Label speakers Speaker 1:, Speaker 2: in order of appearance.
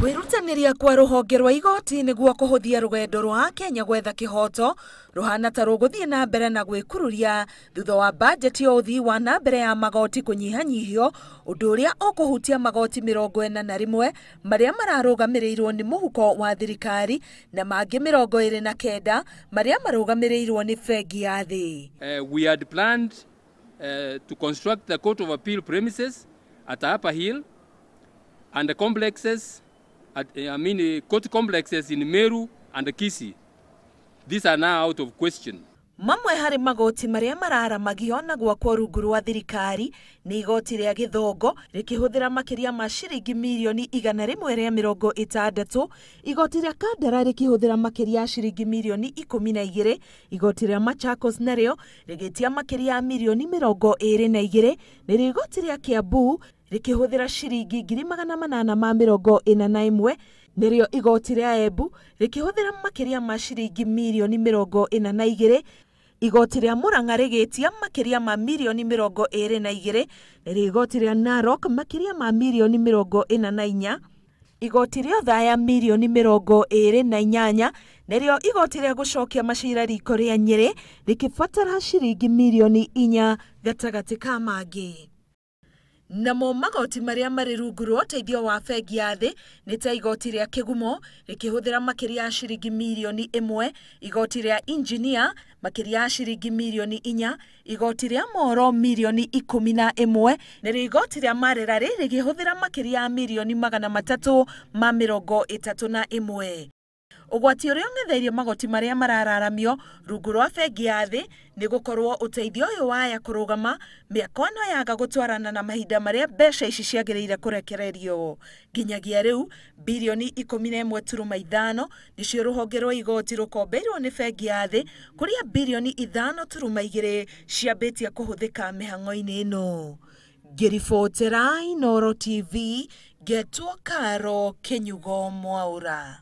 Speaker 1: Kwĩrutanĩria kwa ruhonge rwa igoti nĩguo kũhũthia rũgendo rwa Kenya gwetha kihoto ruhana ta rũgũthiĩ na mbere na gwĩkururia thutha wa mbajeti ya ũthii wa na mbere ya magoti kũnyihanyihio, ũndũ ũrĩa ũkũhutia magoti 41 marĩa mararũgamĩrĩirwo nĩ mũhuko wa thirikari na mangĩ 29 marĩa marũgamĩrĩirwo nĩ bengi ya thĩ.
Speaker 2: We had planned to construct the Court of Appeal premises at Upper Hill and the complexes court complexes in Meru and Kisii. These are now out of question.
Speaker 1: Mamwe harĩ magoti marĩa mararamagio na gwakwo rungu rwa thirikari nĩ igoti rĩa gĩthongo rĩkĩhũthĩra makĩria ma ciringi mirioni 160, igoti rĩa Kandara rĩkĩhũthĩra makĩria ciringi mirioni 12, igoti rĩa Machakos narĩo rĩgĩtia makĩria mirioni 22, nĩrĩo igoti rĩa Kiambu rĩkĩhũthĩra ciringi 841, nĩrĩo igoti rĩa Embu rĩkĩhũthĩra makĩria ma ciringi mirioni 42, igoti rĩa Murang'a rĩgĩtia makĩria ma mirioni 22, nĩrĩo igoti rĩa Narok makĩria ma mirioni 44, igoti rĩa Othaya mirioni 28, nĩrĩo igoti rĩa gũcokia macira riko rĩa Nyeri rĩkĩbatara ciringi mirioni 4 gatagatĩ ka mangĩ. Namo magoti marĩa marĩ rungu rwa ũteithio wa bengi ya thĩ nĩ ta igoti rĩa Kĩgumo rĩkĩhũthĩra makĩria ciringi mirioni 1, igoti rĩa Engineer makĩria ciringi mirioni 4, igoti rĩa Inooro mirioni 11, nĩrĩo igoti rĩa Marĩra rĩkĩhũthĩra makĩria mirioni 331. Ũgwati ũrĩa ũng'etheire magoti marĩa marararamio rungu rwa bengi ya thĩ nĩ gũkorwo ũteithio ũyũ waya kũrũgama, mĩako no yaga gũtwarana na mahinda marĩa mbeca ici ciagĩrĩire kũrekererio. Nginyagia rĩu birioni 11.5 nĩcio rũhonge rwa igoti rũkombeirwo nĩ bengi ya thĩ, kũrĩa birioni 5.2 ciambĩtie kũhũthĩka mĩhang'o-inĩ ĩno. Ngĩribotera Inooro TV, Getwo Karo Kenyugo Mwaura.